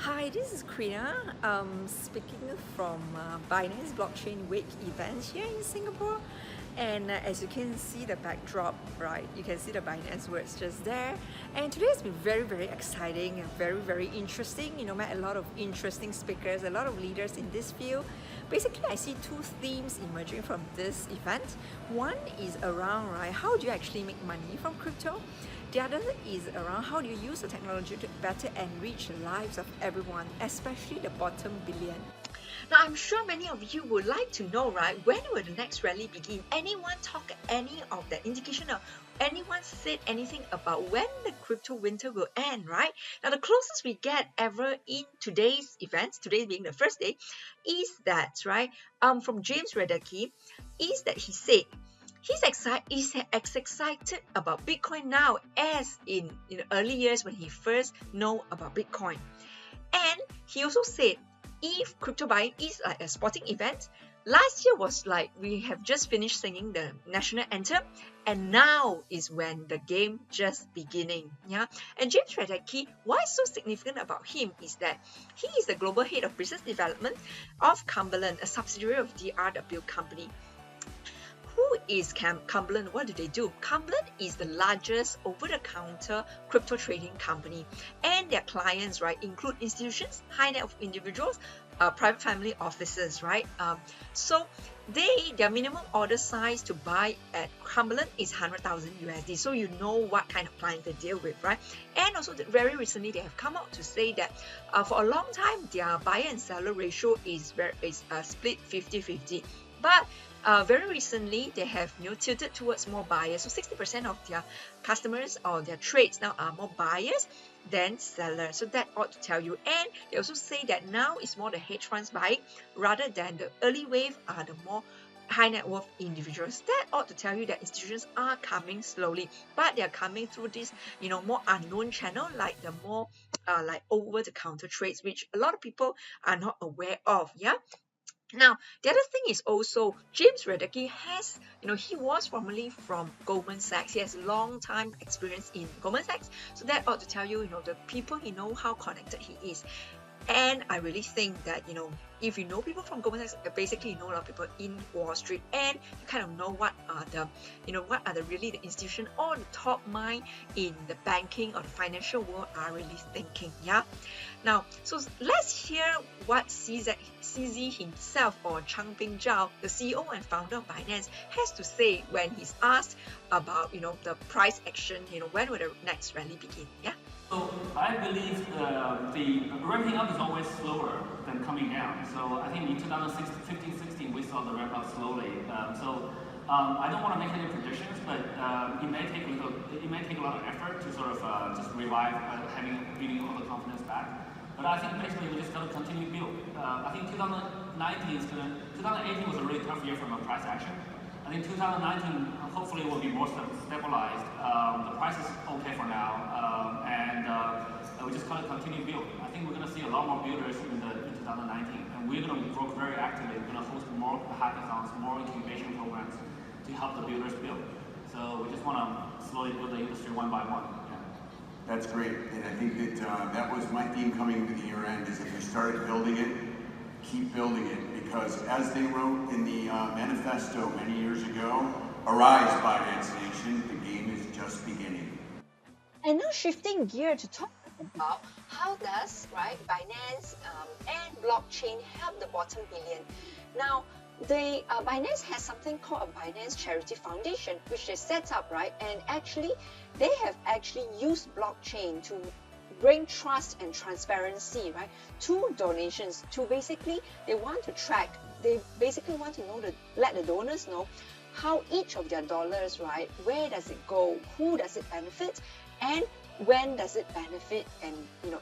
Hi, this is Krina, speaking from Binance Blockchain Week event here in Singapore. And as you can see the backdrop, right, you can see the Binance words just there. And today has been very exciting and very interesting. Met a lot of interesting speakers, a lot of leaders in this field. Basically, I see two themes emerging from this event. One is around, right, how do you actually make money from crypto? The other is around how do you use the technology to better enrich the lives of everyone, especially the bottom billion. Now, I'm sure many of you would like to know, right, when will the next rally begin? Anyone talk any of the indication of anyone said anything about when the crypto winter will end, right? Now, the closest we get ever in today's event, today being the first day, is that, right, from James Radecki, is that he said, he's excited about Bitcoin now as in the early years when he first know about Bitcoin. And he also said, if crypto buying is like a sporting event, last year was like we have just finished singing the national anthem, and now is when the game just beginning. Yeah, and James Radecki, why so significant about him is that he is the global head of business development of Cumberland, a subsidiary of DRW company. Who is Cumberland? What do they do? Cumberland is the largest over-the-counter crypto trading company, and their clients, right, include institutions, high net worth individuals, private family offices, right? So their minimum order size to buy at Cumberland is 100,000 USD. So you know what kind of client they deal with, right? And also very recently they have come out to say that for a long time their buyer and seller ratio is split 50-50. But very recently, they have tilted towards more buyers. So 60% of their customers or their trades now are more buyers than sellers. So that ought to tell you. And they also say that now it's more the hedge funds buying rather than the early wave are the more high net worth individuals. That ought to tell you that institutions are coming slowly, but they are coming through this more unknown channel, like the more like over the counter trades, which a lot of people are not aware of. Yeah. Now, the other thing is also James Radecki has, he was formerly from Goldman Sachs. He has long time experience in Goldman Sachs. So that ought to tell you, the people, how connected he is. And I really think that, if you know people from Goldman Sachs, basically you know a lot of people in Wall Street, and you kind of know what are the really the institution or the top mind in the banking or the financial world are really thinking. Yeah. Now, so let's hear what CZ himself, or Changping Zhao, the CEO and founder of Binance, has to say when he's asked about the price action. When will the next rally begin? Yeah. So I believe the ramping up is always slower than coming down. So I think in 2015-16 we saw the ramp up slowly. I don't want to make any predictions, but it may take a lot of effort to sort of just revive building all the confidence back. But I think basically we just got to continue to build. I think 2018 was a really tough year from a price action. I think 2019 hopefully will be more stabilized. The price is okay for now, and we just gotta continue to build. I think we're gonna see a lot more builders in 2019, and we're gonna work very actively. We're gonna host more hackathons, more incubation programs to help the builders build. So we just wanna slowly build the industry one by one. Yeah. That's great, and I think that that was my theme coming into the year end, is if you started building it, keep building it, because as they wrote in the manifesto many years ago, arise Binance Nation, the game is just beginning. And now shifting gear to talk about how does Binance and blockchain help the bottom billion. Now, the Binance has something called a Binance Charity Foundation, which they set up, right? And actually, they have actually used blockchain to bring trust and transparency, right, to donations. To basically, they want to track. They basically want to let the donors know how each of their dollars, right, where does it go, who does it benefit, and when does it benefit, and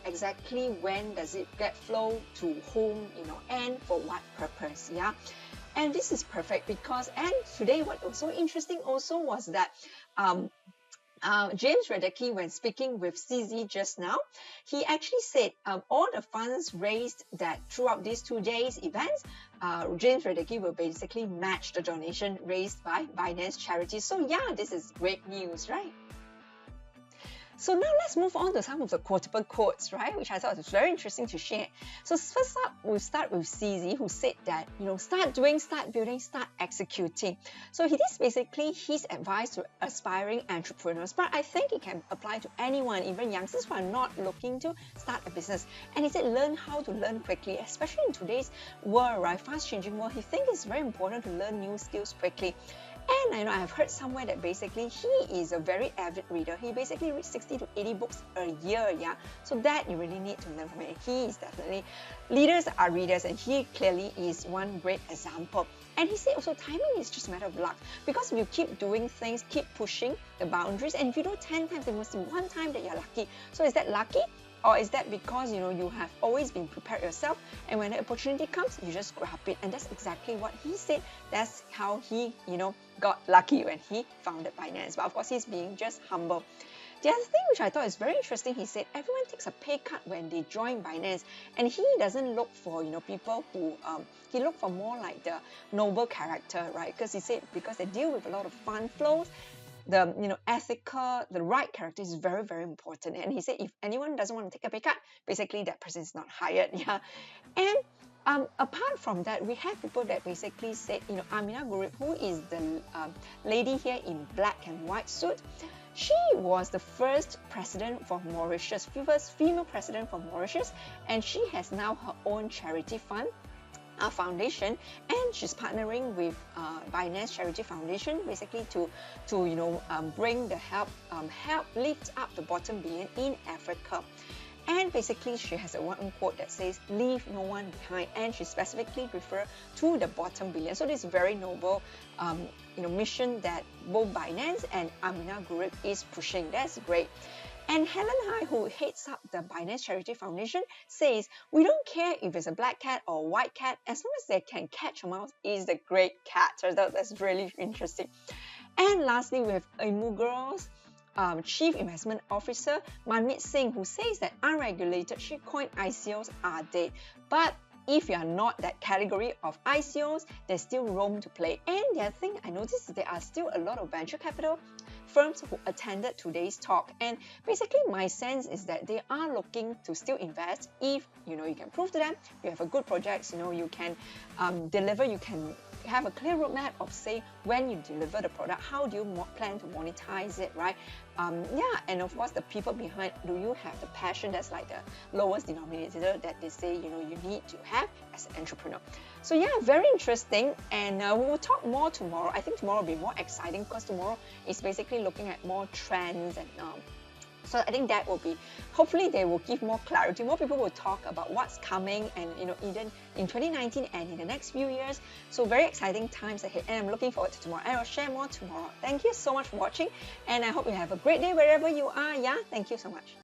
exactly when does it get flow to whom, and for what purpose. Yeah. And this is perfect because, and today what was so interesting also was that James Radecki, when speaking with CZ just now, he actually said all the funds raised that throughout these 2 days events, James Radecki will basically match the donation raised by Binance Charity. So yeah, this is great news, right? So now let's move on to some of the quotable quotes, right? Which I thought was very interesting to share. So first up, we'll start with CZ, who said that, start doing, start building, start executing. So this is basically his advice to aspiring entrepreneurs, but I think it can apply to anyone, even youngsters who are not looking to start a business. And he said, learn how to learn quickly, especially in today's world, right? Fast-changing world. He thinks it's very important to learn new skills quickly. And I know I've heard somewhere that basically he is a very avid reader. He basically reads 60 to 80 books a year, yeah. So that you really need to learn from it. He is definitely, leaders are readers, and he clearly is one great example. And he said also timing is just a matter of luck, because if you keep doing things, keep pushing the boundaries, and if you do 10 times, there must be one time that you're lucky. So is that lucky? Or is that because you have always been prepared yourself, and when the opportunity comes, you just grab it? And that's exactly what he said. That's how he, got lucky when he founded Binance. But of course, he's being just humble. The other thing which I thought is very interesting, he said everyone takes a pay cut when they join Binance, and he doesn't look for people who he look for more like the noble character, right? Because he said because they deal with a lot of fund flows, the ethical, the right character is very, very important. And he said if anyone doesn't want to take a pay cut, basically that person is not hired. Yeah. And apart from that, we have people that basically said, Amina Gurib, who is the lady here in black and white suit, she was the first president for Mauritius, first female president for Mauritius, and she has now her own charity fund, foundation, and she's partnering with Binance Charity Foundation basically to bring the help lift up the bottom billion in Africa. And basically she has one quote that says, leave no one behind, and she specifically refers to the bottom billion. So this very noble mission that both Binance and Amina Gurib is pushing. That's great. And Helen Hai, who heads up the Binance Charity Foundation, says, we don't care if it's a black cat or a white cat, as long as they can catch a mouse is the great cat. So that's really interesting. And lastly, we have Imugro's Chief Investment Officer, Manmeet Singh, who says that unregulated shitcoin ICOs are dead. But if you are not that category of ICOs, there's still room to play. And the other thing I noticed is there are still a lot of venture capital firms who attended today's talk, and basically my sense is that they are looking to still invest if you can prove to them you have a good project, you can deliver, you can have a clear roadmap of say when you deliver the product, how do you plan to monetize it, right? And of course the people behind, do you have the passion? That's like the lowest denominator that they say you need to have as an entrepreneur. So yeah, very interesting, and we will talk more tomorrow. I think tomorrow will be more exciting because tomorrow is basically looking at more trends, and so I think that will be, hopefully they will give more clarity. More people will talk about what's coming, and even in 2019 and in the next few years. So very exciting times ahead, and I'm looking forward to tomorrow. I will share more tomorrow. Thank you so much for watching, and I hope you have a great day wherever you are. Yeah, thank you so much.